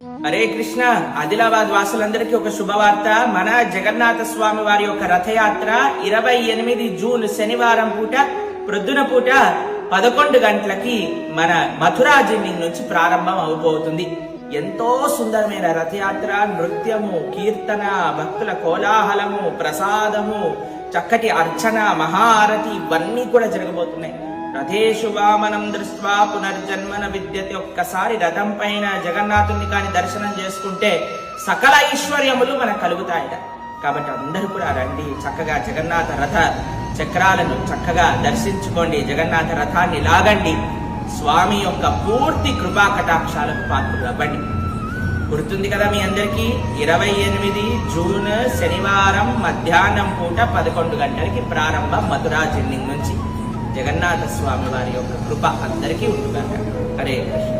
హరే కృష్ణ. ఆదిలాబాద్ వాసులందరికీ ఒక శుభవార్త. మన జగన్నాథ స్వామి వారి యొక్క రథయాత్ర 28 జూన్ శనివారం పూట ప్రొద్దున పూట 11 గంటలకి మన మథురా జిల్లింగ్ నుంచి ప్రారంభం అవబోతుంది. ఎంతో సుందరమైన రథయాత్ర, నృత్యము, కీర్తన, భక్తుల కోలాహలము, ప్రసాదము, చక్కటి అర్చన, మహారతి ఇవన్నీ కూడా జరగబోతున్నాయి. రథేషు వామనం దృష్ట్వా పునర్జన్మన విద్యతే. ఒక్కసారి రథం పైన జగన్నాథుని కాని దర్శనం చేసుకుంటే సకల ఐశ్వర్యములు మనకు కలుగుతాయట. కాబట్టి అందరూ కూడా రండి, చక్కగా జగన్నాథ రథ చక్రాలను చక్కగా దర్శించుకోండి, జగన్నాథ రథాన్ని లాగండి, స్వామి యొక్క పూర్తి కృపా కటాక్షాలకు పాత్రలు అవ్వండి. గుర్తుంది కదా మీ అందరికీ, 28 జూన్ శనివారం మధ్యాహ్నం పూట 11 గంటలకి ప్రారంభం మథురా జిల్లింగ్ నుంచి. జగన్నాథ స్వామి వారి యొక్క కృప అందరికీ ఉంటుందట. హరే కృష్ణ.